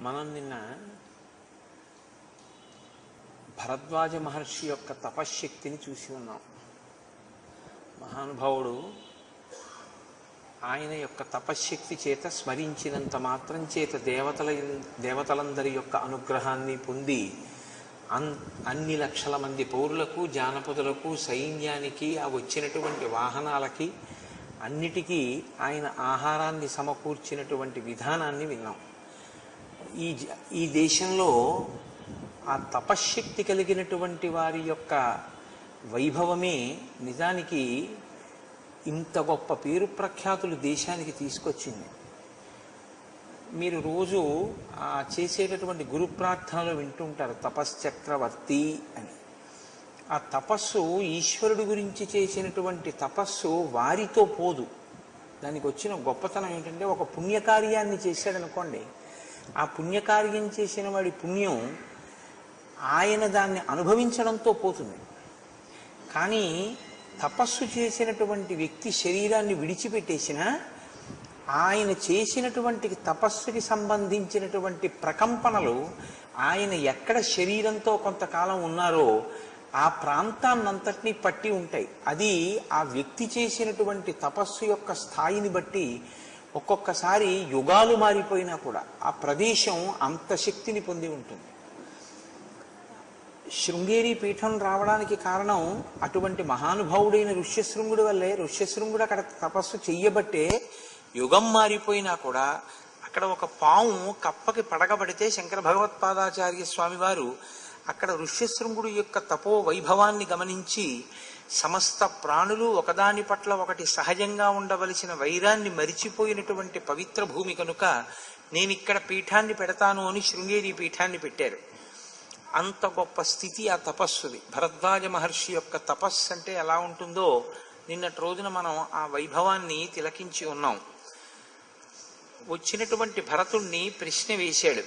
మనం నిన్న భరద్వాజ మహర్షి యొక్క తపశ్శక్తిని చూసి ఉన్నాం. మహానుభావుడు ఆయన యొక్క తపశ్శక్తి చేత స్మరించినంత మాత్రం చేత దేవతలందరి యొక్క అనుగ్రహాన్ని పొంది అన్ని లక్షల మంది పౌరులకు, జానపదులకు, సైన్యానికి, ఆ వచ్చినటువంటి వాహనాలకి అన్నిటికీ ఆయన ఆహారాన్ని సమకూర్చినటువంటి విధానాన్ని విన్నాం. ఈ దేశంలో ఆ తపశ్శక్తి కలిగినటువంటి వారి యొక్క వైభవమే నిజానికి ఇంత గొప్ప పేరు ప్రఖ్యాతులు దేశానికి తీసుకొచ్చింది. మీరు రోజు చేసేటటువంటి గురు ప్రార్థనలో వింటుంటారు తపశ్చక్రవర్తి అని. ఆ తపస్సు ఈశ్వరుడి గురించి చేసినటువంటి తపస్సు వారితో పోదు. దానికి వచ్చిన గొప్పతనం ఏంటంటే, ఒక పుణ్యకార్యాన్ని చేశాడనుకోండి, ఆ పుణ్యకార్యం చేసిన వాడి పుణ్యం ఆయన దాన్ని అనుభవించడంతో పోతుంది. కానీ తపస్సు చేసినటువంటి వ్యక్తి శరీరాన్ని విడిచిపెట్టేసిన ఆయన చేసినటువంటి తపస్సుకి సంబంధించినటువంటి ప్రకంపనలు ఆయన ఎక్కడ శరీరంతో కొంతకాలం ఉన్నారో ఆ ప్రాంతాన్నంతటినీ పట్టి ఉంటాయి. అది ఆ వ్యక్తి చేసినటువంటి తపస్సు యొక్క స్థాయిని బట్టి ఒక్కొక్కసారి యుగాలు మారిపోయినా కూడా ఆ ప్రదేశం అంత శక్తిని పొంది ఉంటుంది. శృంగేరి పీఠం రావడానికి కారణం అటువంటి మహానుభావుడైన ఋష్యశృంగుడి వల్లే. ఋష్యశృంగుడు అక్కడ తపస్సు చెయ్యబట్టే యుగం మారిపోయినా కూడా అక్కడ ఒక పాము కప్పకి పడగబడితే శంకర భగవత్పాదాచార్య స్వామి వారు అక్కడ ఋష్యశృంగుడు యొక్క తపో వైభవాన్ని గమనించి సమస్త ప్రాణులు ఒకదాని పట్ల ఒకటి సహజంగా ఉండవలసిన వైరాన్ని మరిచిపోయినటువంటి పవిత్ర భూమి కనుక నేను ఇక్కడ పీఠాన్ని పెడతాను అని శృంగేరి పీఠాన్ని పెట్టారు. అంత గొప్ప స్థితి ఆ తపస్సుది. భరద్వాజ మహర్షి యొక్క తపస్సు అంటే ఎలా ఉంటుందో నిన్నటి రోజున మనం ఆ వైభవాన్ని తిలకించి ఉన్నాం. వచ్చినటువంటి భరతుణ్ణి ప్రశ్న వేశాడు,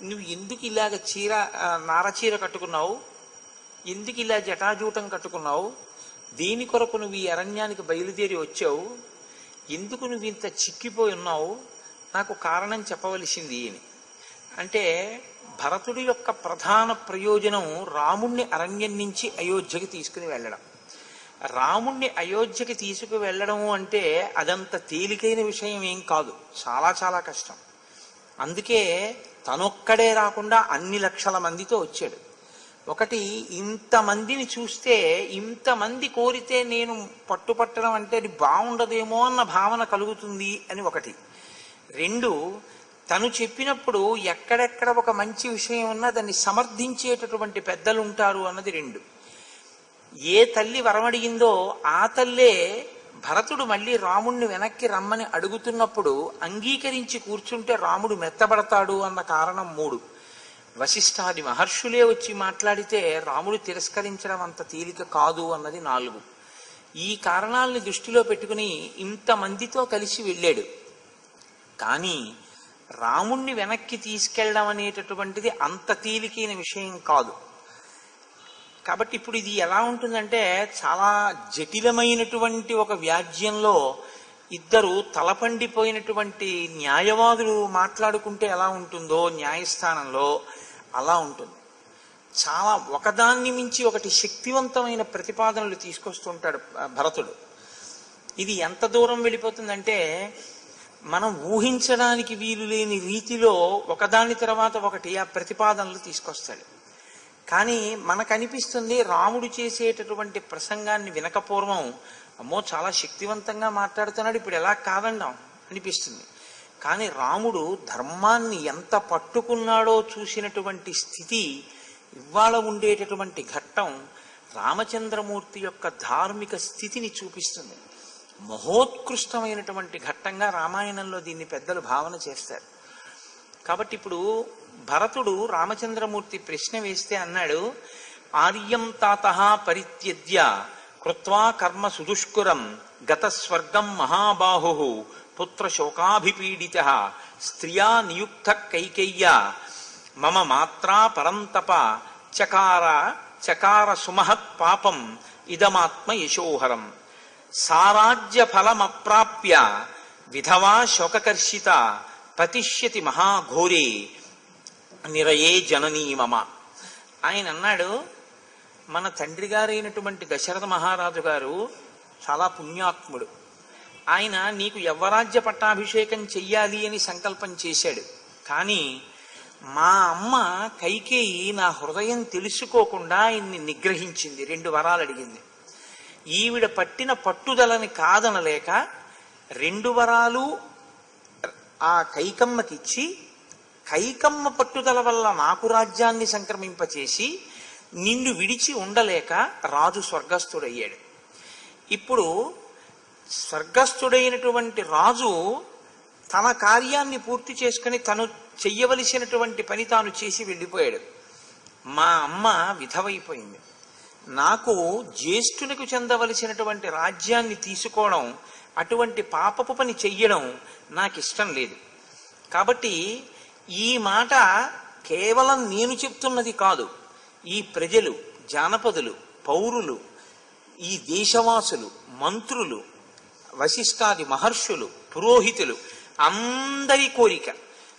నువ్వు ఎందుకు ఇలాగ నారచీర కట్టుకున్నావు, ఎందుకు ఇలా జటాజూటం కట్టుకున్నావు, దేని కొరకు నువ్వు ఈ అరణ్యానికి బయలుదేరి వచ్చావు, ఎందుకు నువ్వు ఇంత చిక్కిపోయి ఉన్నావు, నాకు కారణం చెప్పవలసింది అని. అంటే భరతుడి యొక్క ప్రధాన ప్రయోజనం రాముణ్ణి అరణ్యం నుంచి అయోధ్యకి తీసుకుని వెళ్ళడం. రాముణ్ణి అయోధ్యకి తీసుకువెళ్ళడము అంటే అదంత తేలికైన విషయం ఏం కాదు, చాలా చాలా కష్టం. అందుకే తనొక్కడే రాకుండా అన్ని లక్షల మందితో వచ్చాడు. ఒకటి, ఇంతమందిని చూస్తే ఇంతమంది కోరితే నేను పట్టుపట్టడం అంటే అది బాగుండదేమో అన్న భావన కలుగుతుంది అని ఒకటి. రెండు, తను చెప్పినప్పుడు ఎక్కడెక్కడ ఒక మంచి విషయం ఉన్నా దాన్ని సమర్థించేటటువంటి పెద్దలు ఉంటారు అన్నది రెండు. ఏ తల్లి వరమడిగిందో ఆ తల్లే భరతుడు మళ్ళీ రాముణ్ణి వెనక్కి రమ్మని అడుగుతున్నప్పుడు అంగీకరించి కూర్చుంటే రాముడు మెత్తబడతాడు అన్న కారణం మూడు. వశిష్ఠాది మహర్షులే వచ్చి మాట్లాడితే రాముడు తిరస్కరించడం అంత తేలిక కాదు అన్నది నాలుగు. ఈ కారణాలని దృష్టిలో పెట్టుకుని ఇంతమందితో కలిసి వెళ్ళాడు. కానీ రాముణ్ణి వెనక్కి తీసుకెళ్ళడం అనేటటువంటిది అంత తేలికైన విషయం కాదు. కాబట్టి ఇప్పుడు ఇది ఎలా ఉంటుందంటే, చాలా జటిలమైనటువంటి ఒక వ్యాజ్యంలో ఇద్దరు తలపండిపోయినటువంటి న్యాయవాదులు మాట్లాడుకుంటే ఎలా ఉంటుందో న్యాయస్థానంలో అలా ఉంటుంది. చాలా ఒకదాన్ని మించి ఒకటి శక్తివంతమైన ప్రతిపాదనలు తీసుకొస్తుంటాడు భరతుడు. ఇది ఎంత దూరం వెళ్ళిపోతుందంటే, మనం ఊహించడానికి వీలు లేని రీతిలో ఒకదాని తర్వాత ఒకటి ఆ ప్రతిపాదనలు తీసుకొస్తాడు. కానీ మనకు అనిపిస్తుంది రాముడు చేసేటటువంటి ప్రసంగాన్ని వినకపూర్వం, అమ్మో చాలా శక్తివంతంగా మాట్లాడుతున్నాడు, ఇప్పుడు ఎలా కాదన్నాం అనిపిస్తుంది. కానీ రాముడు ధర్మాన్ని ఎంత పట్టుకున్నాడో చూసినటువంటి స్థితి ఇవాళ ఉండేటటువంటి ఘట్టం రామచంద్రమూర్తి యొక్క ధార్మిక స్థితిని చూపిస్తుంది. మహోత్కృష్టమైనటువంటి ఘట్టంగా రామాయణంలో దీన్ని పెద్దలు భావన చేస్తారు. కాబట్టి ఇప్పుడు భరతుడు రామచంద్రమూర్తి ప్రశ్న వేస్తే అన్నాడు, ఆర్యం తాతః పరిత్యజ్య కృత్వా కర్మ సుదుష్కురం గత స్వర్గం మహాబాహు పుత్ర శోకాభిపీడితః స్త్రియా నియుక్త కైకేయ్య మమ మాత్రా పరంతప చకార సుమహత్ పాపం ఇదమాత్మ యశోహరం సారాజ్య ఫలమప్రాప్య విధవా శోకకర్షిత పతిష్యతి మహాఘోరే నిరయే జననీ మమ. ఆయన అన్నాడు, మన తండ్రి గారైనటువంటి దశరథ మహారాజు గారు చాలా పుణ్యాత్ముడు. ఆయన నీకు యవ్వరాజ్య పట్టాభిషేకం చెయ్యాలి అని సంకల్పం చేశాడు. కానీ మా అమ్మ కైకేయి నా హృదయం తెలుసుకోకుండా ఆయన్ని నిగ్రహించింది, 2 వరాలు అడిగింది. ఈవిడ పట్టిన పట్టుదలని కాదనలేక 2 వరాలు ఆ కైకమ్మకిచ్చి, కైకమ్మ పట్టుదల వల్ల నాకు రాజ్యాన్ని సంక్రమింపచేసి నిన్ను విడిచి ఉండలేక రాజు స్వర్గస్థుడయ్యాడు. ఇప్పుడు స్వర్గస్థుడైనటువంటి రాజు తన కార్యాన్ని పూర్తి చేసుకుని తను చెయ్యవలసినటువంటి పని తాను చేసి వెళ్ళిపోయాడు. మా అమ్మ విధవైపోయింది. నాకు జ్యేష్ఠునికి చెందవలసినటువంటి రాజ్యాన్ని తీసుకోవడం, అటువంటి పాపపు పని చెయ్యడం నాకు ఇష్టం లేదు. కాబట్టి ఈ మాట కేవలం నేను చెప్తున్నది కాదు, ఈ ప్రజలు, జానపదులు, పౌరులు, ఈ దేశవాసులు, మంత్రులు, వశిష్ఠాది మహర్షులు, పురోహితులు అందరి కోరిక.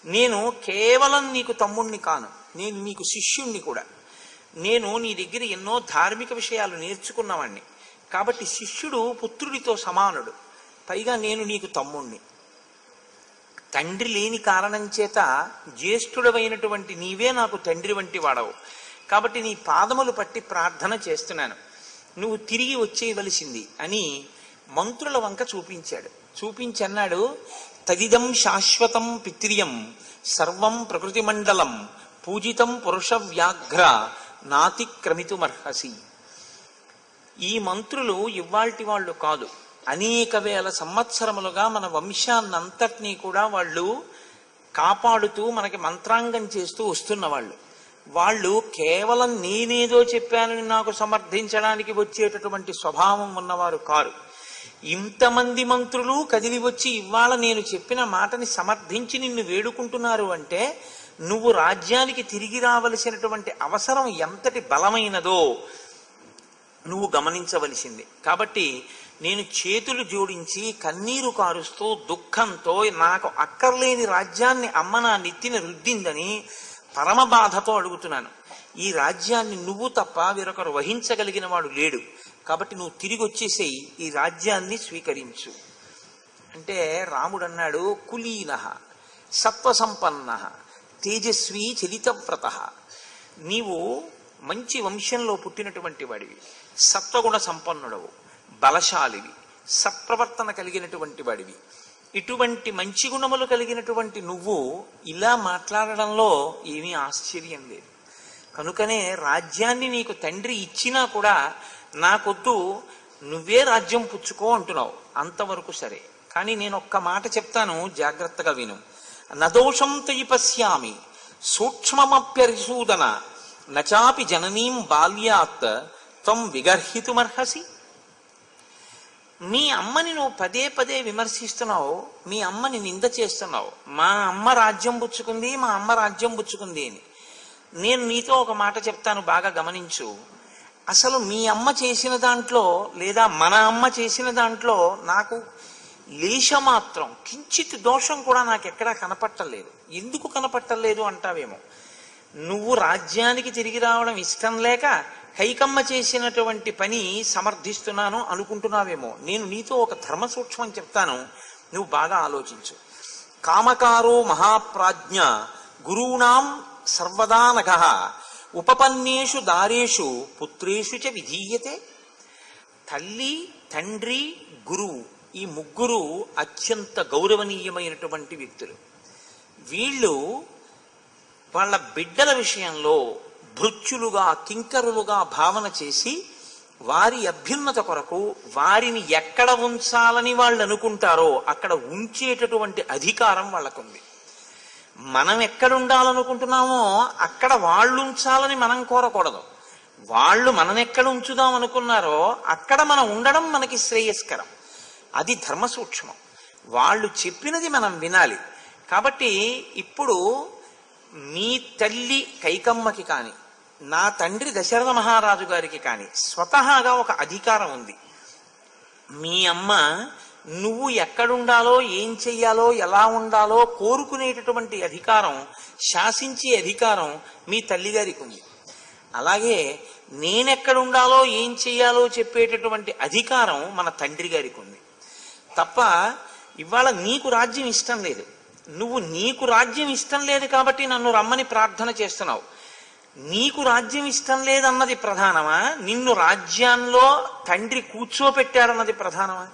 నేను కేవలం నీకు తమ్ముణ్ణి కాను, నేను నీకు శిష్యుణ్ణి కూడా. నేను నీ దగ్గర ఎన్నో ధార్మిక విషయాలు నేర్చుకున్నవాణ్ణి. కాబట్టి శిష్యుడు పుత్రుడితో సమానుడు. పైగా నేను నీకు తమ్ముణ్ణి. తండ్రి లేని కారణం చేత జ్యేష్ఠుడవైనటువంటి నీవే నాకు తండ్రి వంటి వాడవు. కాబట్టి నీ పాదములు పట్టి ప్రార్థన చేస్తున్నాను, నువ్వు తిరిగి వచ్చేయవలసింది అని మంత్రుల వంక చూపించాడు. చూపించన్నాడు, తదిదం శాశ్వతం పిత్రియం సర్వం ప్రకృతి మండలం పూజితం పురుష వ్యాఘ్ర నాతిక్రమితుమర్హసి. ఈ మంత్రులు ఇవ్వాల్టి వాళ్ళు కాదు, అనేక వేల సంవత్సరములుగా మన వంశాన్నంతటినీ కూడా వాళ్ళు కాపాడుతూ మనకి మంత్రాంగం చేస్తూ వస్తున్న వాళ్ళు. వాళ్ళు కేవలం నేనేదో చెప్పానని నాకు సమర్థించడానికి వచ్చేటటువంటి స్వభావం ఉన్నవారు కారు. ఇంతమంది మంత్రులు కదిలి వచ్చి ఇవాళ నేను చెప్పిన మాటని సమర్థించి నిన్ను వేడుకుంటున్నారు అంటే నువ్వు రాజ్యానికి తిరిగి రావలసినటువంటి అవసరం ఎంతటి బలమైనదో నువ్వు గమనించవలసింది. కాబట్టి నేను చేతులు జోడించి కన్నీరు కారుస్తూ దుఃఖంతో నాకు అక్కర్లేని రాజ్యాన్ని అమ్మ నా నెత్తిన రుద్దిందని పరమ బాధతో అడుగుతున్నాను. ఈ రాజ్యాన్ని నువ్వు తప్ప వేరొకరు వహించగలిగిన వాడు లేడు. కాబట్టి నువ్వు తిరిగి వచ్చేసేయి, ఈ రాజ్యాన్ని స్వీకరించు అంటే రాముడు అన్నాడు, కులీన సత్వసంపన్న తేజస్వీ చలితవ్రత. నీవు మంచి వంశంలో పుట్టినటువంటి వాడివి, సత్వగుణ సంపన్నుడవు, బలశాలివి, సత్ప్రవర్తన కలిగినటువంటి వాడివి. ఇటువంటి మంచి గుణములు కలిగినటువంటి నువ్వు ఇలా మాట్లాడడంలో ఏమీ ఆశ్చర్యం లేదు. కనుకనే రాజ్యాన్ని నీకు తండ్రి ఇచ్చినా కూడా నాకొద్దు, నువ్వే రాజ్యం పుచ్చుకో అంటున్నావు. అంతవరకు సరే. కానీ నేను ఒక్క మాట చెప్తాను, జాగ్రత్తగా విను. నదోషం తయి పశ్యామి సూక్ష్మమప్యరిసూదన నచాపి జననీం బాల్యాత్ త్వం విగర్హితుమర్హసి. మీ అమ్మని నువ్వు పదే పదే విమర్శిస్తున్నావు, మీ అమ్మని నింద చేస్తున్నావు. మా అమ్మ రాజ్యం పుచ్చుకుంది, మా అమ్మ రాజ్యం పుచ్చుకుంది అని. నేను నీతో ఒక మాట చెప్తాను, బాగా గమనించు. అసలు మీ అమ్మ చేసిన దాంట్లో లేదా మన అమ్మ చేసిన దాంట్లో నాకు లేశమాత్రం కించిత్ దోషం కూడా నాకు ఎక్కడా కనపట్టలేదు. ఎందుకు కనపట్టలేదు అంటావేమో, నువ్వు రాజ్యానికి తిరిగి రావడం ఇష్టం లేక కైకమ్మ చేసినటువంటి పని సమర్థిస్తున్నాను అనుకుంటున్నావేమో. నేను నీతో ఒక ధర్మ సూక్ష్మం చెప్తాను, నువ్వు బాగా ఆలోచించు. కామకారో మహాప్రాజ్ఞ గురూణాం సర్వదా నఘః ఉపపన్నేషు దారేషు పుత్రేషు చ విధీయతే. తల్లి, తండ్రి, గురువు, ఈ ముగ్గురు అత్యంత గౌరవనీయమైనటువంటి వ్యక్తులు. వీళ్ళు వాళ్ళ బిడ్డల విషయంలో భృత్యులుగా, కింకరులుగా భావన చేసి వారి అభ్యున్నత కొరకు వారిని ఎక్కడ ఉంచాలని వాళ్ళు అనుకుంటారో అక్కడ ఉంచేటటువంటి అధికారం వాళ్ళకుంది. మనం ఎక్కడ ఉండాలనుకుంటున్నామో అక్కడ వాళ్ళు ఉంచాలని మనం కోరకూడదు. వాళ్ళు మననెక్కడ ఉంచుదాం అనుకున్నారో అక్కడ మనం ఉండడం మనకి శ్రేయస్కరం. అది ధర్మ సూక్ష్మం. వాళ్ళు చెప్పినది మనం వినాలి. కాబట్టి ఇప్పుడు మీ తల్లి కైకమ్మకి కానీ నా తండ్రి దశరథ మహారాజు గారికి కానీ స్వతహాగా ఒక అధికారం ఉంది. మీ అమ్మ నువ్వు ఎక్కడుండాలో, ఏం చెయ్యాలో, ఎలా ఉండాలో కోరుకునేటటువంటి అధికారం, శాసించే అధికారం మీ తల్లిగారికి ఉంది. అలాగే నేనెక్కడుండాలో, ఏం చెయ్యాలో చెప్పేటటువంటి అధికారం మన తండ్రి గారికి ఉంది. తప్ప ఇవాళ నీకు రాజ్యం ఇష్టం లేదు, నీకు రాజ్యం ఇష్టం లేదు కాబట్టి నన్ను రమ్మని ప్రార్థన చేస్తున్నావు. నీకు రాజ్యం ఇష్టం లేదన్నది ప్రధానమా, నిన్ను రాజ్యాల్లో తండ్రి కూర్చోపెట్టాడన్నది ప్రధానమా?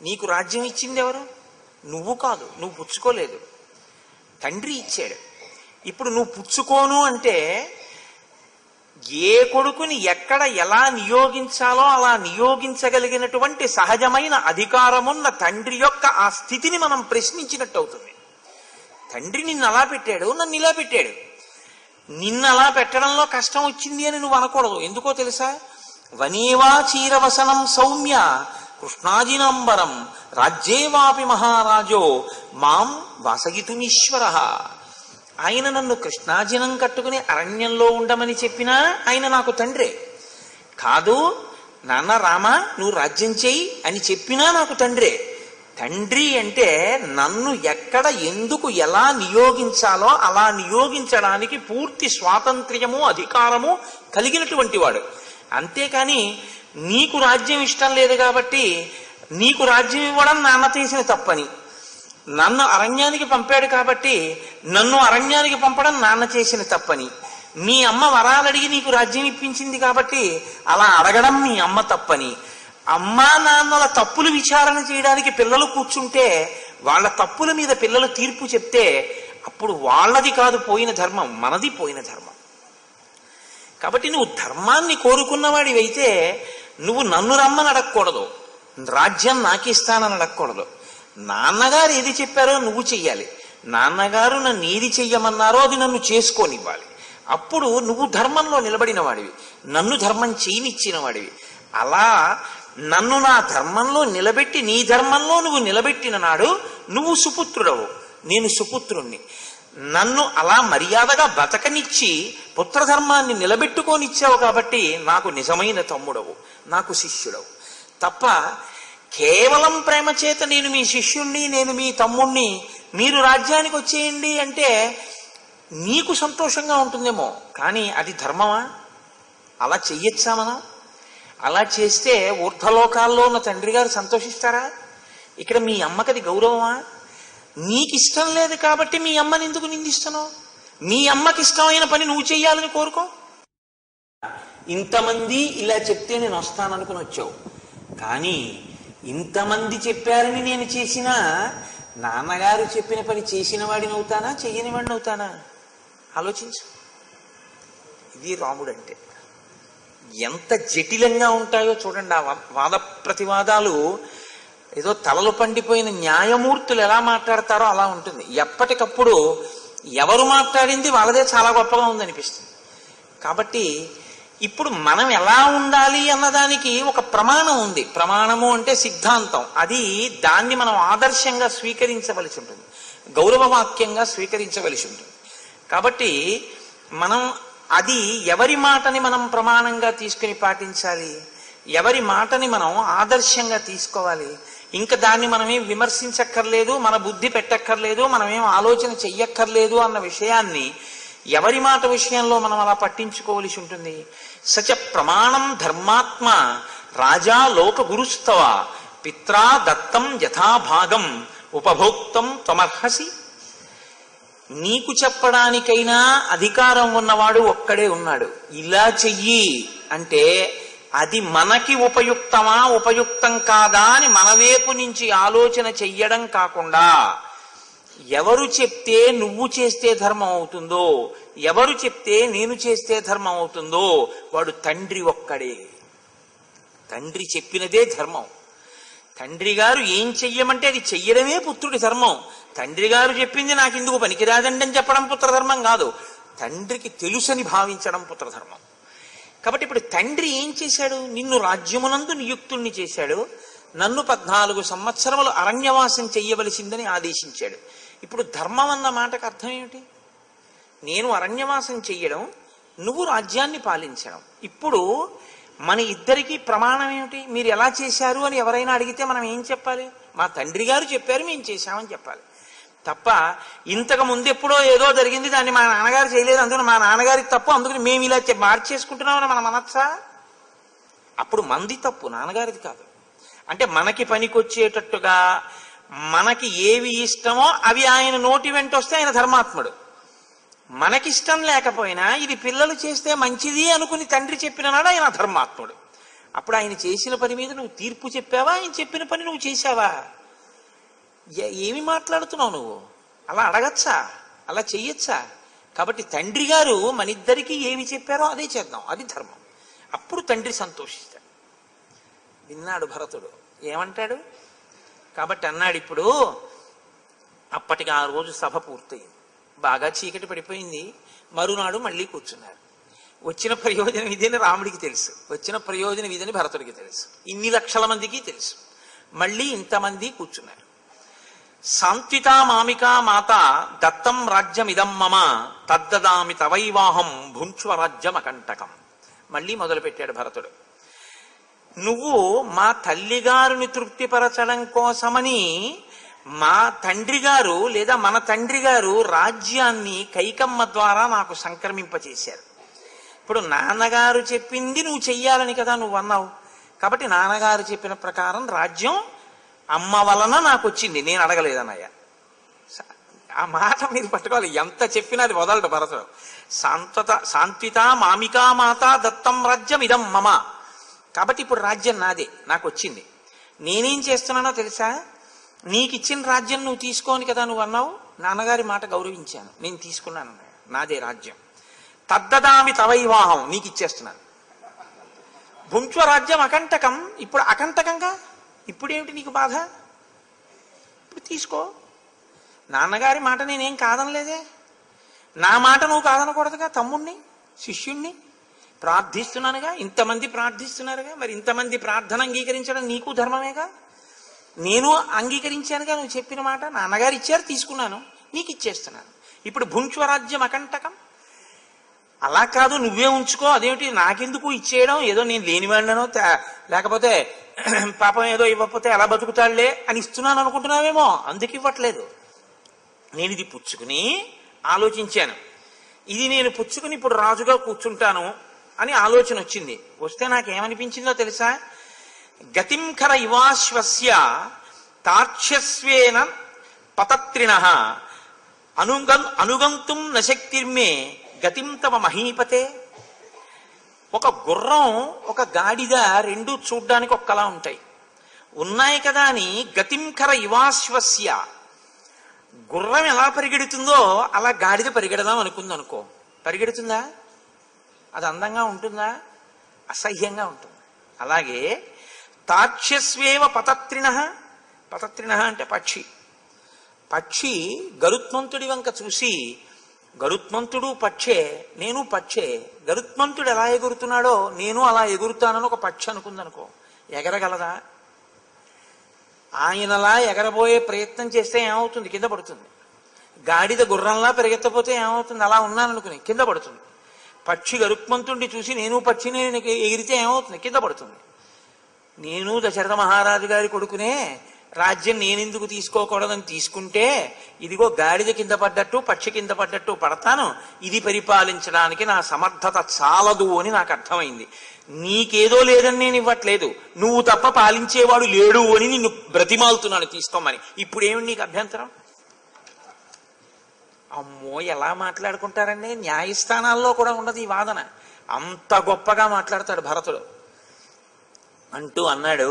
నీకు రాజ్యం ఇచ్చింది ఎవరు? నువ్వు కాదు, నువ్వు పుచ్చుకోలేదు, తండ్రి ఇచ్చాడు. ఇప్పుడు నువ్వు పుచ్చుకోను అంటే ఏ కొడుకుని ఎక్కడ ఎలా నియోగించాలో అలా నియోగించగలిగినటువంటి సహజమైన అధికారమున్న తండ్రి యొక్క ఆ స్థితిని మనం ప్రశ్నించినట్టు అవుతుంది. తండ్రి నిన్ను అలా పెట్టాడు, నన్ను ఇలా పెట్టాడు. నిన్ను అలా పెట్టడంలో కష్టం వచ్చింది అని నువ్వు అనకూడదు. ఎందుకో తెలుసా? వనేవా చీరవసనం సౌమ్య కృష్ణాజినాంబరం రాజ్యేవాపి మహారాజో మాం వాసగితుమీశ్వర. ఆయన నన్ను కృష్ణాజినం కట్టుకుని అరణ్యంలో ఉండమని చెప్పినా ఆయన నాకు తండ్రే. కాదు నాన్న రామ నువ్వు రాజ్యం చెయ్యి అని చెప్పినా నాకు తండ్రే. తండ్రి అంటే నన్ను ఎక్కడ ఎందుకు ఎలా నియోగించాలో అలా నియోగించడానికి పూర్తి స్వాతంత్ర్యము అధికారము కలిగినటువంటి వాడు. అంతేకాని నీకు రాజ్యం ఇష్టం లేదు కాబట్టి నీకు రాజ్యం ఇవ్వడం నాన్న చేసిన తప్పని, నన్ను అరణ్యానికి పంపాడు కాబట్టి నన్ను అరణ్యానికి పంపడం నాన్న చేసిన తప్పని, మీ అమ్మ వరాలడిగి నీకు రాజ్యం ఇప్పించింది కాబట్టి అలా అడగడం మీ అమ్మ తప్పని, అమ్మా నాన్నల తప్పులు విచారణ చేయడానికి పిల్లలు కూర్చుంటే వాళ్ళ తప్పుల మీద పిల్లలు తీర్పు చెప్తే అప్పుడు వాళ్ళది కాదు పోయిన ధర్మం, మనది పోయిన ధర్మం. కాబట్టి నువ్వు ధర్మాన్ని కోరుకున్నవాడివైతే నువ్వు నన్ను రమ్మని అడగకూడదు, రాజ్యం నాకిస్తానని అడగకూడదు. నాన్నగారు ఏది చెప్పారో నువ్వు చెయ్యాలి. నాన్నగారు నన్ను ఏది చెయ్యమన్నారో అది నన్ను చేసుకోనివ్వాలి. అప్పుడు నువ్వు ధర్మంలో నిలబడిన వాడివి, నన్ను ధర్మం చేయనిచ్చిన వాడివి. అలా నన్ను నా ధర్మంలో నిలబెట్టి నీ ధర్మంలో నువ్వు నిలబెట్టిన నాడు నువ్వు సుపుత్రుడవు, నేను సుపుత్రుణ్ణి. నన్ను అలా మర్యాదగా బతకనిచ్చి పుత్రధర్మాన్ని నిలబెట్టుకోనిచ్చావు కాబట్టి నాకు నిజమైన తమ్ముడవు, నాకు శిష్యుడవు. తప్ప కేవలం ప్రేమ చేత నేను మీ శిష్యుణ్ణి, నేను మీ తమ్ముణ్ణి, మీరు రాజ్యానికి వచ్చేయండి అంటే నీకు సంతోషంగా ఉంటుందేమో, కానీ అది ధర్మమా? అలా చెయ్యొచ్చా మనం? అలా చేస్తే ఊర్ధ్వలోకాల్లో ఉన్న తండ్రి గారు సంతోషిస్తారా? ఇక్కడ మీ అమ్మకది గౌరవమా? నీకిష్టం లేదు కాబట్టి మీ అమ్మని ఎందుకు నిందిస్తున్నావు? మీ అమ్మకి ఇష్టమైన పని నువ్వు చెయ్యాలని కోరుకో. ఇంతమంది ఇలా చెప్తే నేను వస్తాననుకుని వచ్చావు, కానీ ఇంతమంది చెప్పారని నేను చేసినా నాన్నగారు చెప్పిన పని చేసిన వాడిని అవుతానా, చెయ్యని వాడిని అవుతానా? ఆలోచించు. ఇది రాముడు అంటే ఎంత జటిలంగా ఉంటాయో చూడండి. ఆ వాద ప్రతివాదాలు ఏదో తలలు పండిపోయిన న్యాయమూర్తులు ఎలా మాట్లాడతారో అలా ఉంటుంది. ఎప్పటికప్పుడు ఎవరు మాట్లాడింది వాళ్ళదే చాలా గొప్పగా ఉందనిపిస్తుంది. కాబట్టి ఇప్పుడు మనం ఎలా ఉండాలి అన్నదానికి ఒక ప్రమాణం ఉంది. ప్రమాణము అంటే సిద్ధాంతం. దాన్ని మనం ఆదర్శంగా స్వీకరించవలసి ఉంటుంది, గౌరవవాక్యంగా స్వీకరించవలసి ఉంటుంది. కాబట్టి మనం ఎవరి మాటని మనం ప్రమాణంగా తీసుకుని పాటించాలి, ఎవరి మాటని మనం ఆదర్శంగా తీసుకోవాలి. ఇంకా దాన్ని మనమేం విమర్శించక్కర్లేదు, మన బుద్ధి పెట్టక్కర్లేదు, మనమేం ఆలోచన చెయ్యక్కర్లేదు అన్న విషయాన్ని ఎవరి మాట విషయంలో మనం అలా పట్టించుకోవలసి ఉంటుంది. సచ ప్రమాణం ధర్మాత్మ రాజా లోక గురుస్తవ పిత్రా దత్తం యథాభాగం ఉపభోక్తం త్వమర్హసి. నీకు చెప్పడానికైనా అధికారం ఉన్నవాడు ఒక్కడే ఉన్నాడు. ఇలా చెయ్యి అంటే అది మనకి ఉపయుక్తమా ఉపయుక్తం కాదా అని మన వైపు నుంచి ఆలోచన చెయ్యడం కాకుండా, ఎవరు చెప్తే నువ్వు చేస్తే ధర్మం అవుతుందో, ఎవరు చెప్తే నేను చేస్తే ధర్మం అవుతుందో వాడు తండ్రి ఒక్కడే. తండ్రి చెప్పినదే ధర్మం. తండ్రి గారు ఏం చెయ్యమంటే అది చెయ్యడమే పుత్రుడి ధర్మం. తండ్రి గారు చెప్పింది నాకు ఇందుకు పనికిరాదండి అని చెప్పడం పుత్రధర్మం కాదు, తండ్రికి తెలుసని భావించడం పుత్రధర్మం. కాబట్టి ఇప్పుడు తండ్రి ఏం చేశాడు? నిన్ను రాజ్యమునందు నియుక్తుణ్ణి చేశాడు, నన్ను 14 సంవత్సరములు అరణ్యవాసం చెయ్యవలసిందని ఆదేశించాడు. ఇప్పుడు ధర్మం అన్న మాటకు అర్థం ఏమిటి? నేను అరణ్యవాసం చెయ్యడం, నువ్వు రాజ్యాన్ని పాలించడం. ఇప్పుడు మన ఇద్దరికీ ప్రమాణం ఏమిటి? మీరు ఎలా చేశారు అని ఎవరైనా అడిగితే మనం ఏం చెప్పాలి? మా తండ్రి గారు చెప్పారు, మేము చేశామని చెప్పాలి తప్ప ఇంతకు ముందు ఎప్పుడో ఏదో జరిగింది, దాన్ని మా నాన్నగారు చేయలేదు, అందుకని మా నాన్నగారికి తప్పు, అందుకని మేము ఇలా మార్చేసుకుంటున్నామని మనం అనొచ్చా? అప్పుడు మంది తప్పు, నాన్నగారిది కాదు. అంటే మనకి పనికొచ్చేటట్టుగా మనకి ఏవి ఇష్టమో అవి ఆయన నోటి వెంట వస్తే ఆయన ధర్మాత్ముడు. మనకిష్టం లేకపోయినా ఇది పిల్లలు చేస్తే మంచిది అనుకుని తండ్రి చెప్పిన నాడు ఆయన ధర్మాత్ముడు. అప్పుడు ఆయన చేసిన పని మీద నువ్వు తీర్పు చెప్పావా? ఆయన చెప్పిన పని నువ్వు చేశావా? ఏమి మాట్లాడుతున్నావు నువ్వు? అలా అడగచ్చా? అలా చెయ్యొచ్చా? కాబట్టి తండ్రి గారు మన ఇద్దరికీ ఏమి చెప్పారో అదే చేద్దాం, అది ధర్మం. అప్పుడు తండ్రి సంతోషిస్తాడు. విన్నాడు భరతుడు, ఏమంటాడు? కాబట్టి అన్నాడు, ఇప్పుడు అప్పటికి ఆ రోజు సభ పూర్తయింది, బాగా చీకటి పడిపోయింది. మరునాడు మళ్ళీ కూర్చున్నారు. వచ్చిన ప్రయోజనం ఇదని రాముడికి తెలుసు, వచ్చిన ప్రయోజనం ఇదని భరతుడికి తెలుసు, ఇన్ని లక్షల మందికి తెలుసు. మళ్ళీ ఇంతమంది కూర్చున్నారు. సాంత్వితా మామికా మాత దత్తం రాజ్యమిదం మమ తద్దదామి తవైవాహం భుంక్ష్వరాజ్యం అకంటకం. మళ్ళీ మొదలుపెట్టాడు భరతుడు. నువ్వు మా తల్లిగారుని తృప్తిపరచడం కోసమని మా తండ్రి గారు లేదా మన తండ్రి గారు రాజ్యాన్ని కైకమ్మ ద్వారా నాకు సంక్రమింపచేశారు. ఇప్పుడు నాన్నగారు చెప్పింది నువ్వు చెయ్యాలని కదా నువ్వు అన్నావు. కాబట్టి నాన్నగారు చెప్పిన ప్రకారం రాజ్యం అమ్మ వలన నాకు వచ్చింది, నేను అడగలేదన్నయ్య. ఆ మాట మీరు పట్టుకోవాలి, ఎంత చెప్పినా అది వదలడు భరతుడు. సాంత్విత మామికా మాత దత్తం రాజ్యం ఇదం మమ. కాబట్టి ఇప్పుడు రాజ్యం నాదే, నాకు వచ్చింది. నేనేం చేస్తున్నానో తెలుసా? నీకు ఇచ్చిన రాజ్యం నువ్వు తీసుకోని కదా నువ్వు అన్నావు. నాన్నగారి మాట గౌరవించాను, నేను తీసుకున్నాను, నాదే రాజ్యం. తద్దదామి తవైవాహం, నీకు ఇచ్చేస్తున్నాను. భుంక్ష్వరాజ్యం అకంటకం, ఇప్పుడు అకంటకంగా ఇప్పుడేమిటి నీకు బాధ? ఇప్పుడు తీసుకో. నాన్నగారి మాట నేనేం కాదనలేదే, నా మాట నువ్వు కాదనకూడదుగా. తమ్ముణ్ణి శిష్యుణ్ణి ప్రార్థిస్తున్నానుగా, ఇంతమంది ప్రార్థిస్తున్నారుగా, మరి ఇంతమంది ప్రార్థన అంగీకరించడం నీకు ధర్మమేగా. నేను అంగీకరించానుగా నువ్వు చెప్పిన మాట. నాన్నగారు ఇచ్చారు, తీసుకున్నాను, నీకు ఇచ్చేస్తున్నాను. ఇప్పుడు భుంక్ష్వరాజ్యం అకంటకం. అలా కాదు, నువ్వే ఉంచుకో. అదేమిటి నాకెందుకు ఇచ్చేయడం? ఏదో నేను లేనివాడినో లేకపోతే పాపం ఏదో ఇవ్వకపోతే ఎలా బతుకుతాడులే అని ఇస్తున్నాను అనుకుంటున్నావేమో, అందుకు ఇవ్వట్లేదు. నేను ఇది పుచ్చుకుని ఆలోచించాను, ఇది నేను పుచ్చుకుని ఇప్పుడు రాజుగా కూర్చుంటాను అని ఆలోచన వచ్చింది. వస్తే నాకేమనిపించిందో తెలుసా? గతింకర ఇవాశ్వస్య తార్క్ష్యస్వేన పతత్రిణ అనుగంతుం నశక్తిర్మే గతిం తవ మహీపతే. ఒక గుర్రం ఒక గాడిద రెండూ చూడ్డానికి ఒక్కలా ఉంటాయి, ఉన్నాయి కదా అని గతింకర ఇవాశ్వస్య, గుర్రం ఎలా పరిగెడుతుందో అలా గాడిద పరిగెడదాం అనుకుందనుకో, పరిగెడుతుందా? అది అందంగా ఉంటుందా? అసహ్యంగా ఉంటుంది. అలాగే తార్క్ష్యస్వేవ పతత్రిణ, పతత్రిణ అంటే పక్షి. పక్షి గరుత్మంతుడి వంక చూసి, గరుత్మంతుడు పక్షే, నేను పక్షే, గరుత్మంతుడు ఎలా ఎగురుతున్నాడో నేను అలా ఎగురుతానని ఒక పక్షి అనుకుందనుకో, ఎగరగలదా? ఆయనలా ఎగరబోయే ప్రయత్నం చేస్తే ఏమవుతుంది? కింద పడుతుంది. గాడిద గుర్రంలా పెరిగెత్తపోతే ఏమవుతుంది? అలా ఉన్నాననుకుని కింద పడుతుంది. పక్షి గరుత్మంతుడిని చూసి నేను పక్షిని ఎగిరితే ఏమవుతుంది? కింద పడుతుంది. నేను దశరథ మహారాజు గారి కొడుకునే, రాజ్యం నేనెందుకు తీసుకోకూడదని తీసుకుంటే ఇదిగో గాడిద కింద పడ్డట్టు పక్షి కింద పడ్డట్టు పడతాను, ఇది పరిపాలించడానికి నా సమర్థత చాలదు అని నాకు అర్థమైంది. నీకేదో లేదని నేను ఇవ్వట్లేదు, నువ్వు తప్ప పాలించేవాడు లేడు అని నిన్ను బ్రతిమాలుతున్నాను తీసుకోమని. ఇప్పుడు ఏమి నీకు అభ్యంతరం? అమ్మో, ఎలా మాట్లాడుకుంటారండి! న్యాయస్థానాల్లో కూడా ఉండదు ఈ వాదన. అంత గొప్పగా మాట్లాడతాడు భరతుడు. అంటూ అన్నాడు,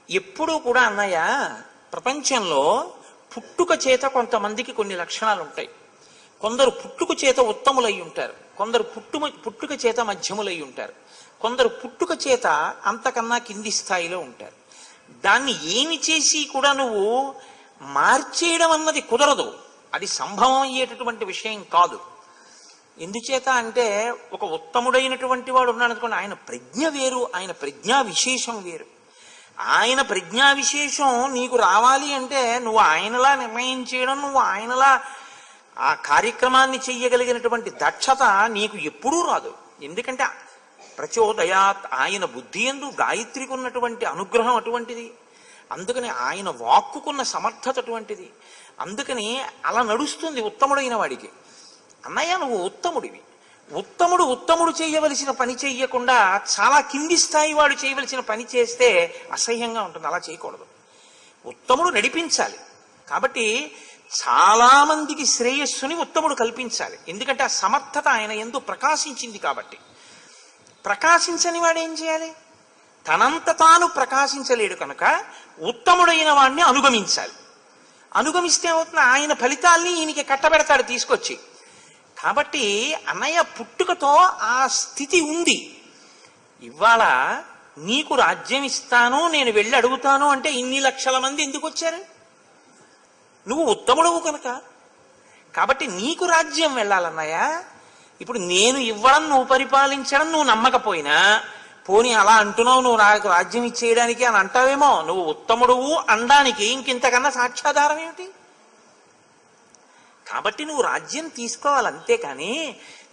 ఎప్పుడూ కూడా అన్నయ్య, ప్రపంచంలో పుట్టుక చేత కొంతమందికి కొన్ని లక్షణాలు ఉంటాయి. కొందరు పుట్టుక చేత ఉత్తములై ఉంటారు, కొందరు పుట్టుక చేత మధ్యములై ఉంటారు, కొందరు పుట్టుక చేత అంతకన్నా కింది స్థాయిలో ఉంటారు. దాన్ని ఏమి చేసి కూడా నువ్వు మార్చేయడం అన్నది కుదరదు, అది సంభవం అయ్యేటటువంటి విషయం కాదు. ఎందుచేత అంటే ఒక ఉత్తముడైనటువంటి వాడు ఉన్నాడు అనుకోండి, ఆయన ప్రజ్ఞ వేరు, ఆయన ప్రజ్ఞా విశేషం వేరు. ఆయన ప్రజ్ఞా విశేషం నీకు రావాలి అంటే నువ్వు ఆయనలా నిర్ణయం చేయడం, నువ్వు ఆయనలా ఆ కార్యక్రమాన్ని చెయ్యగలిగినటువంటి దక్షత నీకు ఎప్పుడూ రాదు. ఎందుకంటే ప్రచోదయాత్, ఆయన బుద్ధి యందు గాయత్రికి ఉన్నటువంటి అనుగ్రహం అటువంటిది, అందుకని ఆయన వాక్కుకున్న సమర్థత అటువంటిది, అందుకని అలా నడుస్తుంది ఉత్తముడైన వాడికి. అన్నయ్య నువ్వు ఉత్తముడివి, ఉత్తముడు చేయవలసిన పని చెయ్యకుండా చాలా కింది స్థాయి వాడు చేయవలసిన పని చేస్తే అసహ్యంగా ఉంటుంది, అలా చేయకూడదు. ఉత్తముడు నడిపించాలి, కాబట్టి చాలా మందికి శ్రేయస్సుని ఉత్తముడు కల్పించాలి. ఎందుకంటే ఆ సమర్థత ఆయన యందు ప్రకాశించింది కాబట్టి. ప్రకాశించని వాడు ఏం చేయాలి? తనంత తాను ప్రకాశించలేడు కనుక ఉత్తముడైన వాడిని అనుగమించాలి. అనుగమిస్తే అవుతున్న ఆయన ఫలితాల్ని ఈయనకి కట్టబెడతాడు తీసుకొచ్చి. కాబట్టి అన్నయ్య పుట్టుకతో ఆ స్థితి ఉంది. ఇవాళ నీకు రాజ్యం ఇస్తాను, నేను వెళ్ళి అడుగుతాను అంటే ఇన్ని లక్షల మంది ఎందుకు వచ్చారు? నువ్వు ఉత్తముడవు కనుక. కాబట్టి నీకు రాజ్యం వెళ్ళాలన్నయ్య. ఇప్పుడు నేను ఇవ్వడం, నువ్వు పరిపాలించడం నువ్వు నమ్మకపోయినా, పోనీ అలా అంటున్నావు నువ్వు నాకు రాజ్యం ఇచ్చేయడానికి అని అంటావేమో, నువ్వు ఉత్తముడువు అనడానికి ఇంకింతకన్నా సాక్ష్యాధారం ఏమిటి? కాబట్టి నువ్వు రాజ్యం తీసుకోవాలి, అంతేకాని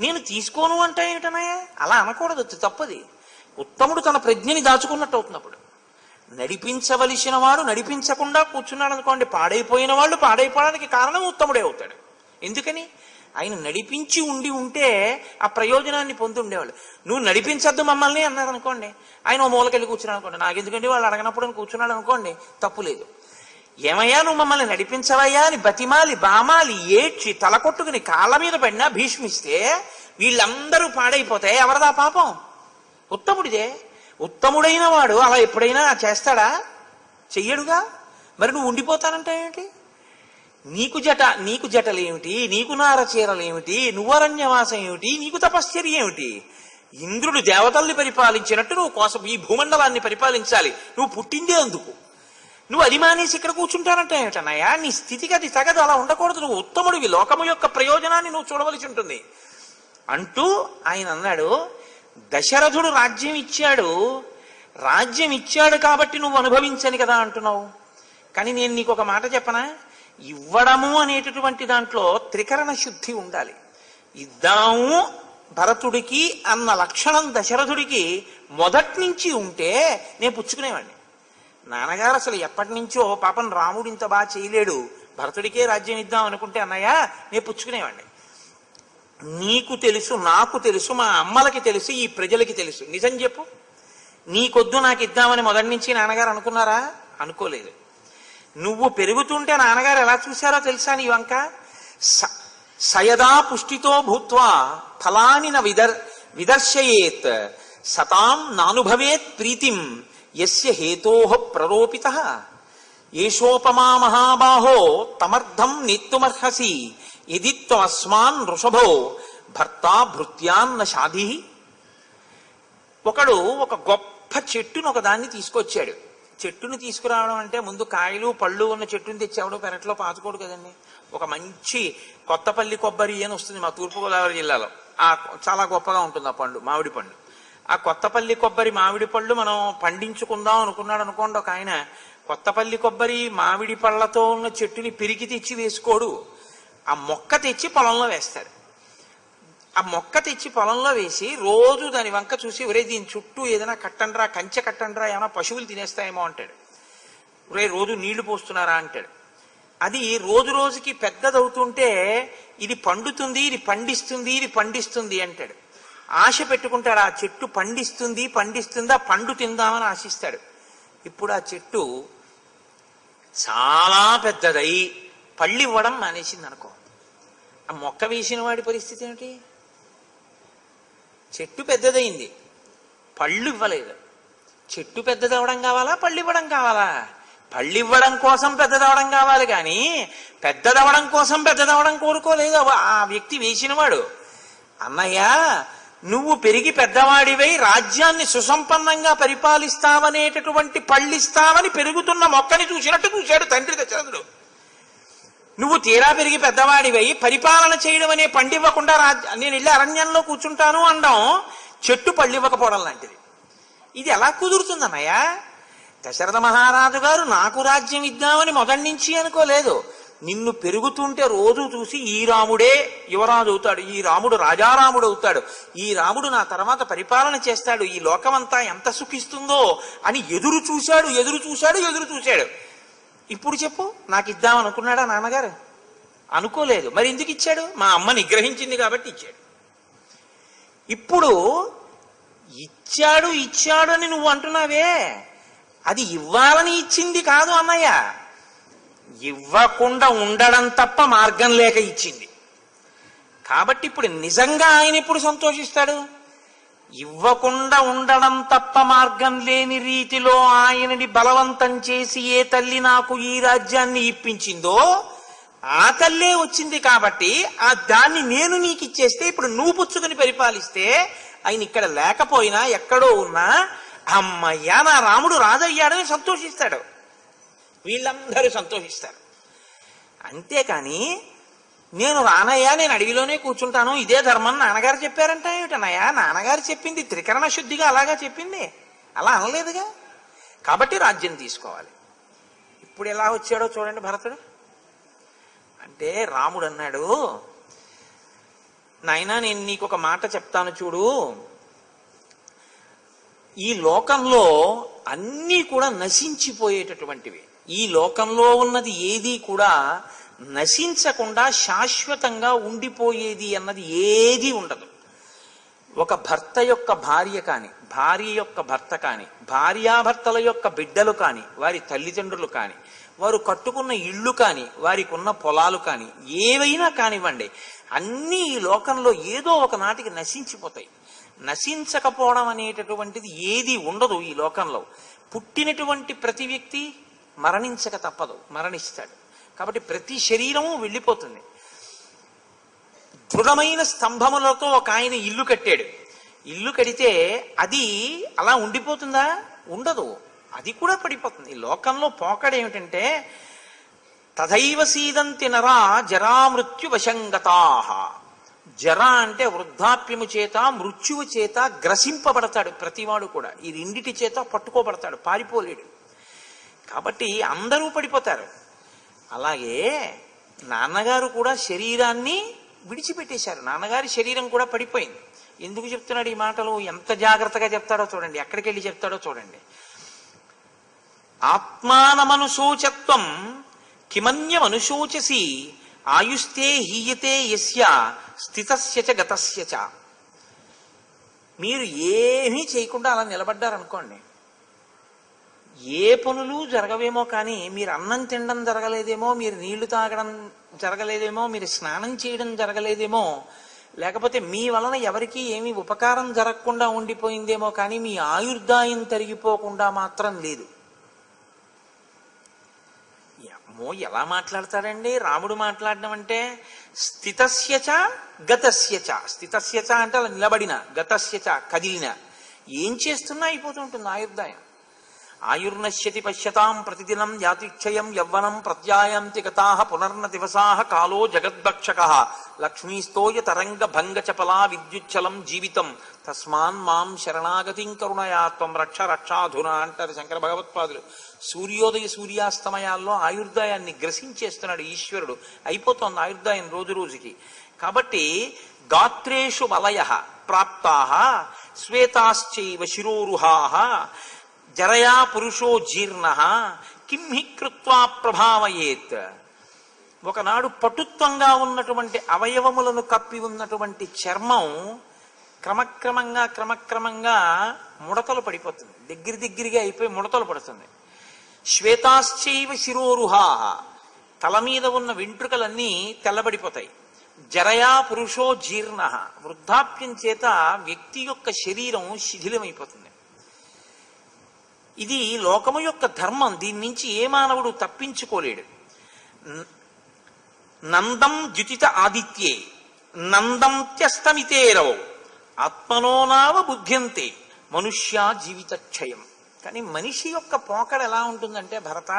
నేను తీసుకోను అంటే ఏమిటనయ్యా? అలా అనకూడదు, తప్పది. ఉత్తముడు తన ప్రజ్ఞని దాచుకున్నట్టు అవుతున్నప్పుడు. నడిపించవలసిన వాడు నడిపించకుండా కూర్చున్నాడు అనుకోండి, పాడైపోయిన వాళ్ళు పాడైపోవడానికి కారణం ఉత్తముడే అవుతాడు. ఎందుకని? ఆయన నడిపించి ఉంటే ఆ ప్రయోజనాన్ని పొంది ఉండేవాళ్ళు. నువ్వు నడిపించద్దు మమ్మల్ని అన్నారు అనుకోండి, ఆయన ఓ మూలకెళ్ళి కూర్చున్నాడు అనుకోండి, నాకెందుకంటే వాళ్ళు అడగనప్పుడు కూర్చున్నాడు అనుకోండి, తప్పు లేదు. ఏమయ్యా నువ్వు మమ్మల్ని నడిపించవయ్యా అని బతిమాలి బామాలి ఏడ్చి తలకొట్టుకుని కాళ్ళ మీద పడినా భీష్మిస్తే వీళ్ళందరూ పాడైపోతే ఎవరిదా పాపం? ఉత్తముడిదే. ఉత్తముడైన వాడు అలా ఎప్పుడైనా చేస్తాడా? చెయ్యడుగా. మరి నువ్వు ఉండిపోతానంటే ఏంటి? నీకు జటలేమిటి, నీకు నార చీరలేమిటి, నువ్వు అరణ్యవాసం ఏమిటి, నీకు తపశ్చర్య ఏమిటి? ఇంద్రుడు దేవతల్ని పరిపాలించినట్టు నువ్వు ఈ భూమండలాన్ని పరిపాలించాలి. నువ్వు పుట్టిందే అందుకు. నువ్వు అది మానేసి ఇక్కడ కూర్చుంటానంటే ఏమిటన్నాయా? నీ స్థితిగతి తగదు, అలా ఉండకూడదు. నువ్వు ఉత్తముడివి, లోకము యొక్క ప్రయోజనాన్ని నువ్వు చూడవలసి ఉంటుంది అంటూ ఆయన అన్నాడు. దశరథుడు రాజ్యం ఇచ్చాడు కాబట్టి నువ్వు అనుభవించని కదా అంటున్నావు. కానీ నేను నీకు ఒక మాట చెప్పనా? ఇవ్వడము అనేటటువంటి దాంట్లో త్రికరణ శుద్ధి ఉండాలి. ఇద్దాము భరతుడికి అన్న లక్షణం దశరథుడికి మొదటి నుంచి ఉంటే నేను పుచ్చుకునేవాడిని. నాన్నగారు అసలు ఎప్పటి నుంచో పాపం రాముడు ఇంత బాగా చేయలేడు, భరతుడికే రాజ్యం ఇద్దాం అనుకుంటే అన్నయ్య నేను పుచ్చుకునేవాడిని. నీకు తెలుసు, నాకు తెలుసు, మా అమ్మలకి తెలుసు, ఈ ప్రజలకి తెలుసు. నిజం చెప్పు, నీకొద్దు నాకు ఇద్దామని మొదటి నుంచి నాన్నగారు అనుకున్నారా? అనుకోలేదు. నువ్వు పెరుగుతుంటే నాన్నగారు ఎలా చూశారో తెలుసా? నీ వంక సయదా పుష్టితో భూత్వా ఫలాని విదర్శయేత్ సతాం నానుభవేత్ ప్రీతిం యస్య హేతోః ప్రరోపితః ఏషోపమా మహాబాహో తమర్థం నేత్తుమర్హసి యది త్వస్మాన్ వృషభో భర్తా భృత్యాన్న షాధి. ఒకడు ఒక గొప్ప చెట్టును ఒకదాన్ని తీసుకొచ్చాడు. చెట్టుని తీసుకురావడం అంటే ముందు కాయలు పళ్ళు ఉన్న చెట్టుని తెచ్చేవాడు పెరట్లో పాతుకోడు కదండి. ఒక మంచి కొత్తపల్లి కొబ్బరి అని వస్తుంది మా తూర్పుగోదావరి జిల్లాలో, చాలా గొప్పగా ఉంటుంది ఆ పండు, మామిడి పండు. ఆ కొత్తపల్లి కొబ్బరి మామిడి పళ్ళు మనం పండించుకుందాం అనుకున్నాడు అనుకోండి ఒక ఆయన. కొత్తపల్లి కొబ్బరి మామిడి పళ్ళతో ఉన్న చెట్టుని పిరికి తెచ్చి వేసుకోడు, ఆ మొక్క తెచ్చి పొలంలో వేస్తాడు. ఆ మొక్క తెచ్చి పొలంలో వేసి రోజు దాని వంక చూసి, ఒరే దీని చుట్టూ ఏదైనా కట్టండ్రా, కంచె కట్టండ్రా, ఏమైనా పశువులు తినేస్తాయేమో అంటాడు. ఒరే రోజు నీళ్లు పోస్తున్నారా అంటాడు. అది రోజు రోజుకి పెద్దదవుతుంటే ఇది పండుతుంది, ఇది పండిస్తుంది అంటాడు. ఆశ పెట్టుకుంటాడు. ఆ చెట్టు పండిస్తుందా, పండు తిందామని ఆశిస్తాడు. ఇప్పుడు ఆ చెట్టు చాలా పెద్దదై పళ్ళు ఇవ్వడం మానేసింది అనుకో, ఆ మొక్క వేసిన వాడి పరిస్థితి ఏమిటి? చెట్టు పెద్దదైంది, పళ్ళు ఇవ్వలేదు. చెట్టు పెద్దదవడం కావాలా, పళ్ళు ఇవ్వడం కావాలా? పళ్ళు ఇవ్వడం కోసం పెద్దదవడం కావాలి, కానీ పెద్దదవడం కోసం పెద్దదవడం కోరుకోలేదు ఆ వ్యక్తి వేసినవాడు. అన్నయ్య నువ్వు పెరిగి పెద్దవాడివై రాజ్యాన్ని సుసంపన్నంగా పరిపాలిస్తావనేటటువంటి పళ్ళిస్తావని పెరుగుతున్న మొక్కని చూసినట్టు చూశాడు తండ్రి దశరథుడు. నువ్వు తీరా పెరిగి పెద్దవాడివై పరిపాలన చేయడం అనే పండివ్వకుండా నేను వెళ్ళి అరణ్యంలో కూర్చుంటాను అనడం చెట్టు పళ్ళివ్వకపోవడం లాంటిది. ఇది ఎలా కుదురుతుందన్నయ్య? దశరథ మహారాజు గారు నాకు రాజ్యం ఇద్దామని మొదటి నుంచి అనుకోలేదు. నిన్ను పెరుగుతుంటే రోజు చూసి ఈ రాముడే యువరాజు అవుతాడు, ఈ రాముడు రాజారాముడు అవుతాడు, ఈ రాముడు నా తర్వాత పరిపాలన చేస్తాడు, ఈ లోకమంతా ఎంత సుఖిస్తుందో అని ఎదురు చూశాడు ఎదురు చూశాడు ఎదురు చూశాడు. ఇప్పుడు చెప్పు, నాకు ఇద్దామనుకున్నాడా నాన్నగారు? అనుకోలేదు. మరి ఎందుకు ఇచ్చాడు? మా అమ్మ నిగ్రహించింది కాబట్టి ఇచ్చాడు. ఇప్పుడు ఇచ్చాడు ఇచ్చాడు అని నువ్వు అంటున్నావే, అది ఇవ్వాలని ఇచ్చింది కాదు అన్నయ్య, ఇవ్వకుండా ఉండడం తప్ప మార్గం లేక ఇచ్చింది. కాబట్టి ఇప్పుడు నిజంగా ఆయన ఎప్పుడు సంతోషిస్తాడు? ఇవ్వకుండా ఉండడం తప్ప మార్గం లేని రీతిలో ఆయనని బలవంతం చేసి ఏ తల్లి నాకు ఈ రాజ్యాన్ని ఇప్పించిందో ఆ తల్లే వచ్చింది కాబట్టి ఆ దాన్ని నేను నీకు ఇచ్చేస్తే ఇప్పుడు నువ్వు పుచ్చుకొని పరిపాలిస్తే ఆయన ఇక్కడ లేకపోయినా ఎక్కడో ఉన్నా అమ్మయ్యా నా రాముడు రాజయ్యాడని సంతోషిస్తాడు, వీళ్ళందరూ సంతోషిస్తారు. అంతేకాని నేను రానయ్యా, నేను అడవిలోనే కూర్చుంటాను, ఇదే ధర్మం నాన్నగారు చెప్పారంట ఏమిటన్నయ్యా? నాన్నగారు చెప్పింది త్రికరణ శుద్ధిగా అలాగా చెప్పింది, అలా అనలేదుగా. కాబట్టి రాజ్యం తీసుకోవాలి. ఇప్పుడు ఎలా వచ్చాడో చూడండి భరతుడు. అంటే రాముడు అన్నాడు, నాయనా నేను నీకు ఒక మాట చెప్తాను చూడు, ఈ లోకంలో అన్నీ కూడా నశించిపోయేటటువంటివి. ఈ లోకంలో ఉన్నది ఏది కూడా నశించకుండా శాశ్వతంగా ఉండిపోయేది అన్నది ఏది ఉండదు. ఒక భర్త యొక్క భార్య కాని, భార్య యొక్క భర్త కాని, భార్యాభర్తల యొక్క బిడ్డలు కాని, వారి తల్లిదండ్రులు కాని, వారు కట్టుకున్న ఇళ్ళు కాని, వారికి ఉన్న పొలాలు కాని, ఏవైనా కానివ్వండి, అన్నీ ఈ లోకంలో ఏదో ఒక నాటికి నశించిపోతాయి. నశించకపోవడం అనేటటువంటిది ఏది ఉండదు ఈ లోకంలో. పుట్టినటువంటి ప్రతి వ్యక్తి మరణించక తప్పదు, మరణిస్తాడు. కాబట్టి ప్రతి శరీరము వెళ్ళిపోతుంది. దృఢమైన స్తంభములతో ఒక ఆయన ఇల్లు కట్టాడు. ఇల్లు కడితే అది అలా ఉండిపోతుందా? ఉండదు, అది కూడా పడిపోతుంది. లోకంలో పోకడేమిటంటే తథైవ సీదంతి నరా జరామృత్యు వశంగతాః. జర అంటే వృద్ధాప్యము చేత మృత్యువు చేత గ్రసింపబడతాడు ప్రతివాడు కూడా. ఈ రెండిటి చేత పట్టుకోబడతాడు, పారిపోలేడు. కాబట్టి అందరూ పడిపోతారు. అలాగే నాన్నగారు కూడా శరీరాన్ని విడిచిపెట్టేశారు. నాన్నగారి శరీరం కూడా పడిపోయింది. ఎందుకు చెప్తున్నాడు ఈ మాటలు? ఎంత జాగ్రత్తగా చెప్తాడో చూడండి, ఎక్కడికి వెళ్ళి చెప్తాడో చూడండి. ఆత్మానమనుశోచత్వం కిమన్యమనుశోచసి ఆయుస్తే హీయతే యస్య స్థితస్య చ గతస్య చ. మీరు ఏమీ చేయకుండా అలా నిలబడ్డారనుకోండి, ఏ పనులు జరగవేమో, కానీ మీరు అన్నం తినడం జరగలేదేమో, మీరు నీళ్లు తాగడం జరగలేదేమో, మీరు స్నానం చేయడం జరగలేదేమో, లేకపోతే మీ వలన ఎవరికీ ఏమీ ఉపకారం జరగకుండా ఉండిపోయిందేమో, కానీ మీ ఆయుర్దాయం తరిగిపోకుండా మాత్రం లేదు. అమ్మో ఎలా మాట్లాడతాడండి రాముడు? మాట్లాడడం అంటే స్థితస్యచ గతస్యచ. స్థితస్యచ అంటే అలా నిలబడిన, గతస్యచ కదిలిన, ఏం చేస్తున్నా అయిపోతుంటుంది ఆయుర్దాయం. ఆయుర్నశ్యతి పశ్యతాం ప్రతిదినం యాతిక్షయం యవ్వనం ప్రత్యాయంతి గతాః పునర్న దివసాః కాలో జగద్భక్షకః లక్ష్మీస్తోయ తరంగ భంగ చపలా విద్యుచ్చలం జీవితం తస్మాన్ మాం శరణాగతిం కరుణయా త్వం రక్ష రక్షాధునా అంటారు శంకర భగవత్పాదులు. సూర్యోదయ సూర్యాస్తమయాల్లో ఆయుర్దాయాన్ని గ్రసించేస్తున్నాడు ఈశ్వరుడు. అయిపోతోంది ఆయుర్దాయం రోజు రోజుకి. కాబట్టి గాత్రేషు వలయః ప్రాప్తాః శ్వేతాశ్చైవ శిరోరుహాః జరయా పురుషో జీర్ణః కిం హి కృత్వా ప్రభావయేత్. ఒకనాడు పటుత్వంగా ఉన్నటువంటి అవయవములను కప్పి ఉన్నటువంటి చర్మం క్రమక్రమంగా ముడతలు పడిపోతుంది, దగ్గరగా అయిపోయి ముడతలు పడుతుంది. శ్వేతాశ్చైవ శిరోరుహాః, తల మీద ఉన్న వెంట్రుకలన్నీ తెల్లబడిపోతాయి. జరయా పురుషో జీర్ణః, వృద్ధాప్యం చేత వ్యక్తి యొక్క శరీరం శిథిలమైపోతుంది. ఇది లోకము యొక్క ధర్మం, దీని నుంచి ఏ మానవుడు తప్పించుకోలేడు. నందం ద్యుతిత ఆదిత్యే నందం త్యస్తమితేరవ ఆత్మనోనావ బుద్ధ్యంతే మనుష్య జీవిత క్షయం. కానీ మనిషి యొక్క పోకడ ఎలా ఉంటుందంటే భరత,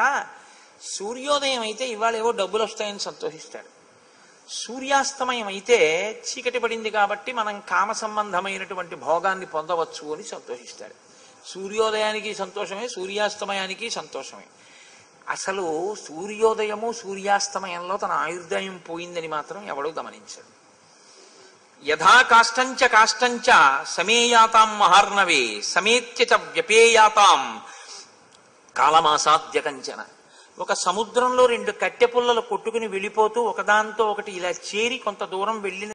సూర్యోదయం అయితే ఇవాళ ఏవో డబ్బులు వస్తాయని సంతోషిస్తాడు, సూర్యాస్తమయం అయితే చీకటి పడింది కాబట్టి మనం కామ సంబంధమైనటువంటి భోగాన్ని పొందవచ్చు అని సంతోషిస్తాడు. సూర్యోదయానికి సంతోషమే, సూర్యాస్తమయానికి సంతోషమే. అసలు సూర్యోదయము సూర్యాస్తమయంలో తన ఆయుర్దాయం పోయిందని మాత్రం ఎవడూ గమనించడు. యథా కాష్టంచ కాష్టంచ సమేయాతాం మహార్ణవే సమేత్య చ వ్యపేయాతాం కాలమాసాద్య కంచన. ఒక సముద్రంలో రెండు కట్టె పుల్లలు కొట్టుకుని వెళ్ళిపోతూ ఒకదాంతో ఒకటి ఇలా చేరి కొంత దూరం వెళ్ళిన